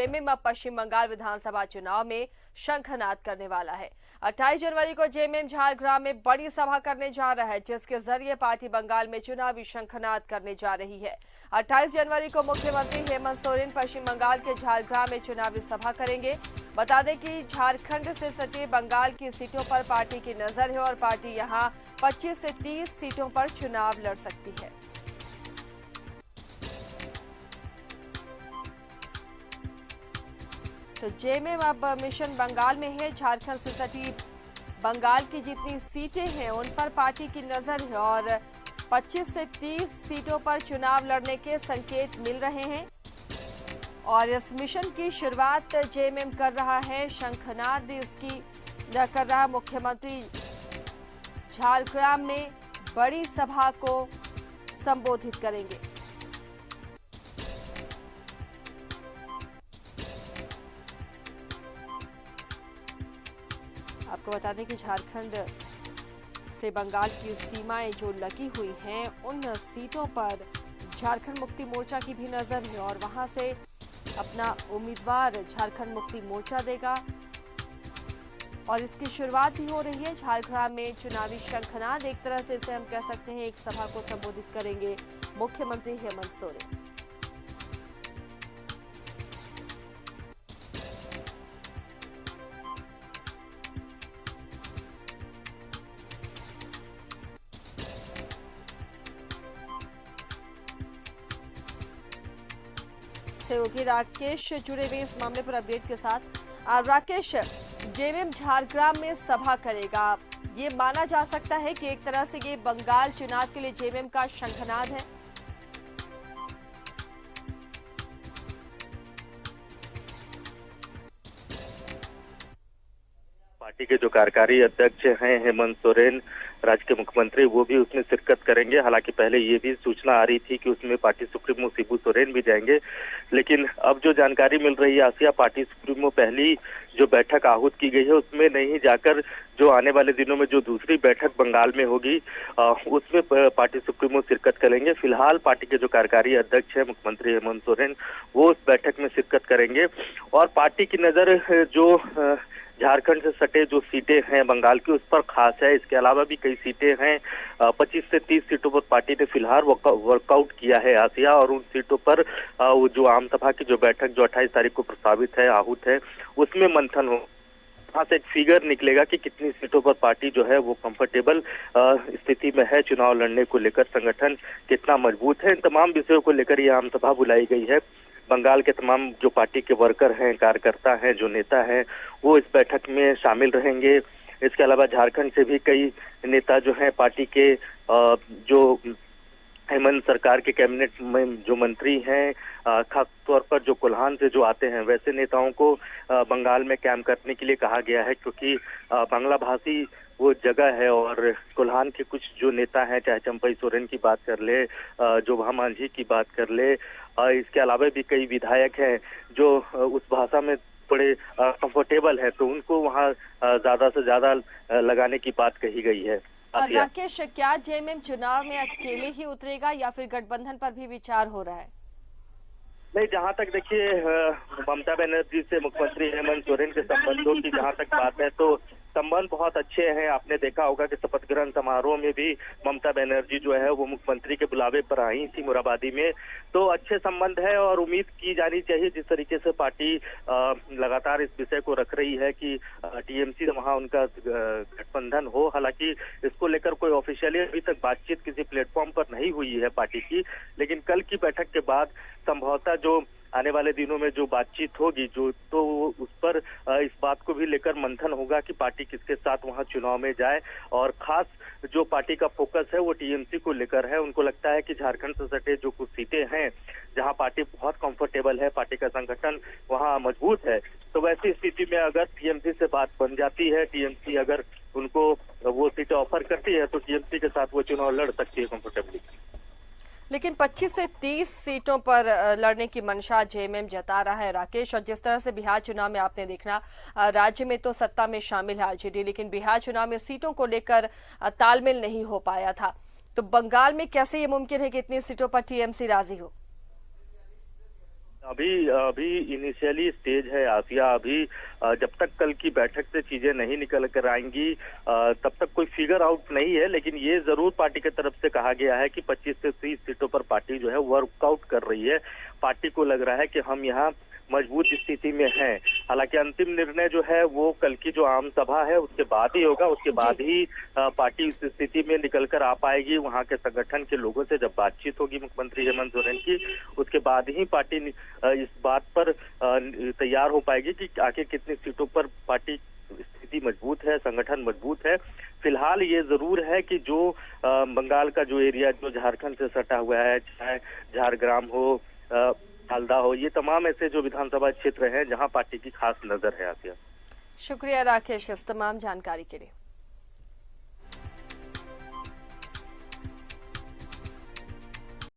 JMM अब पश्चिम बंगाल विधानसभा चुनाव में शंखनाद करने वाला है। 28 जनवरी को जेएमएम झारग्राम में बड़ी सभा करने जा रहा है, जिसके जरिए पार्टी बंगाल में चुनावी शंखनाद करने जा रही है। 28 जनवरी को मुख्यमंत्री हेमंत सोरेन पश्चिम बंगाल के झारग्राम में चुनावी सभा करेंगे। बता दें कि झारखंड से सटे बंगाल की सीटों पर पार्टी की नजर है और पार्टी यहां 25 से 30 सीटों पर चुनाव लड़ सकती है। तो जेएमएम अब मिशन बंगाल में है। झारखंड से सटी बंगाल की जितनी सीटें हैं उन पर पार्टी की नजर है और 25 से 30 सीटों पर चुनाव लड़ने के संकेत मिल रहे हैं और इस मिशन की शुरुआत जेएमएम कर रहा है। शंखनाद इसकी कर रहा मुख्यमंत्री झारग्राम में बड़ी सभा को संबोधित करेंगे। आपको बता दें कि झारखंड से बंगाल की सीमाएं जो लगी हुई हैं उन सीटों पर झारखंड मुक्ति मोर्चा की भी नजर है और वहां से अपना उम्मीदवार झारखंड मुक्ति मोर्चा देगा और इसकी शुरुआत भी हो रही है। झारग्राम में चुनावी शंखनाद एक तरह से इसे हम कह सकते हैं, एक सभा को संबोधित करेंगे मुख्यमंत्री हेमंत सोरेन। सहयोगी राकेश जुड़े हुए इस मामले पर अपडेट के साथ। राकेश, जेएमएम झारग्राम में सभा करेगा, ये माना जा सकता है कि एक तरह से ये बंगाल चुनाव के लिए जेएमएम का शंखनाद है। पार्टी के जो कार्यकारी अध्यक्ष हैं हेमंत सोरेन, राज्य के मुख्यमंत्री, वो भी उसमें शिरकत करेंगे। हालांकि पहले ये भी सूचना आ रही थी कि उसमें पार्टी सुप्रीमो शिबू सोरेन भी जाएंगे, लेकिन अब जो जानकारी मिल रही है आसिया, पार्टी सुप्रीमो पहली जो बैठक आहूत की गई है उसमें नहीं जाकर जो आने वाले दिनों में जो दूसरी बैठक बंगाल में होगी उसमें पार्टी सुप्रीमो शिरकत करेंगे। फिलहाल पार्टी के जो कार्यकारी अध्यक्ष है मुख्यमंत्री हेमंत सोरेन, वो उस बैठक में शिरकत करेंगे और पार्टी की नजर जो झारखंड से सटे जो सीटें हैं बंगाल की उस पर खास है। इसके अलावा भी कई सीटें हैं। 25 से 30 सीटों पर पार्टी ने फिलहाल वर्कआउट किया है आसिया, और उन सीटों पर वो जो आम सभा की जो बैठक जो 28 तारीख को प्रस्तावित है, आहूत है, उसमें मंथन हो। वहां से एक फिगर निकलेगा कि कितनी सीटों पर पार्टी जो है वो कंफर्टेबल स्थिति में है चुनाव लड़ने को लेकर, संगठन कितना मजबूत है। इन तमाम विषयों को लेकर यह आम सभा बुलाई गई है। बंगाल के तमाम जो पार्टी के वर्कर हैं, कार्यकर्ता हैं, जो नेता हैं, वो इस बैठक में शामिल रहेंगे। इसके अलावा झारखंड से भी कई नेता जो हैं पार्टी के जो हेमंत सरकार के कैबिनेट में जो मंत्री हैं, खास तौर पर जो कोल्हान से जो आते हैं, वैसे नेताओं को बंगाल में कैंप करने के लिए कहा गया है, क्योंकि बांग्ला भाषी वो जगह है और कोल्हान के कुछ जो नेता हैं, चाहे चंपई सोरेन की बात कर ले, जोभा मांझी की बात कर ले, इसके अलावा भी कई विधायक हैं जो उस भाषा में बड़े कंफर्टेबल है, तो उनको वहाँ ज्यादा से ज्यादा लगाने की बात कही गई है। और राकेश, क्या जेएमएम चुनाव में अकेले ही उतरेगा या फिर गठबंधन पर भी विचार हो रहा है? नहीं, जहाँ तक देखिए ममता बनर्जी से मुख्यमंत्री हेमंत सोरेन के संबंधों की जहाँ तक बात है तो संबंध बहुत अच्छे हैं। आपने देखा होगा कि शपथ ग्रहण समारोह में भी ममता बनर्जी जो है वो मुख्यमंत्री के बुलावे पर आई थी मुराबादी में, तो अच्छे संबंध है और उम्मीद की जानी चाहिए जिस तरीके से पार्टी लगातार इस विषय को रख रही है कि टीएमसी से वहाँ उनका गठबंधन हो। हालांकि इसको लेकर कोई ऑफिशियली अभी तक बातचीत किसी प्लेटफॉर्म पर नहीं हुई है पार्टी की, लेकिन कल की बैठक के बाद संभवतः जो आने वाले दिनों में जो बातचीत होगी जो तो उस पर इस बात को भी लेकर मंथन होगा कि पार्टी किसके साथ वहां चुनाव में जाए। और खास जो पार्टी का फोकस है वो टीएमसी को लेकर है। उनको लगता है कि झारखंड से सटे जो कुछ सीटें हैं जहां पार्टी बहुत कंफर्टेबल है, पार्टी का संगठन वहां मजबूत है, तो वैसी स्थिति में अगर टीएमसी से बात बन जाती है, टीएमसी अगर उनको वो सीटें ऑफर करती है तो टीएमसी के साथ वो चुनाव लड़ सकती है कंफर्टेबली। लेकिन 25 से 30 सीटों पर लड़ने की मंशा जेएमएम जता रहा है राकेश, और जिस तरह से बिहार चुनाव में आपने देखना, राज्य में तो सत्ता में शामिल है आरजेडी, लेकिन बिहार चुनाव में सीटों को लेकर तालमेल नहीं हो पाया था, तो बंगाल में कैसे ये मुमकिन है कि इतनी सीटों पर टीएमसी राजी हो? अभी अभी इनिशियली स्टेज है आसिया। अभी जब तक कल की बैठक से चीजें नहीं निकल कर आएंगी तब तक कोई फिगर आउट नहीं है। लेकिन ये जरूर पार्टी की तरफ से कहा गया है कि 25 से 30 सीटों पर पार्टी जो है वर्कआउट कर रही है। पार्टी को लग रहा है कि हम यहाँ मजबूत स्थिति में हैं। हालांकि अंतिम निर्णय जो है वो कल की जो आम सभा है उसके बाद ही होगा। उसके बाद ही पार्टी इस स्थिति में निकल कर आ पाएगी। वहां के संगठन के लोगों से जब बातचीत होगी मुख्यमंत्री हेमंत सोरेन की, उसके बाद ही पार्टी इस बात पर तैयार हो पाएगी कि आखिर कितनी सीटों पर पार्टी स्थिति मजबूत है, संगठन मजबूत है। फिलहाल ये जरूर है कि जो बंगाल का जो एरिया जो झारखंड से सटा हुआ है, चाहे झारग्राम हो, हल्दा हो, ये तमाम ऐसे जो विधानसभा क्षेत्र हैं जहां पार्टी की खास नजर है। आसिया, शुक्रिया राकेश इस तमाम जानकारी के लिए।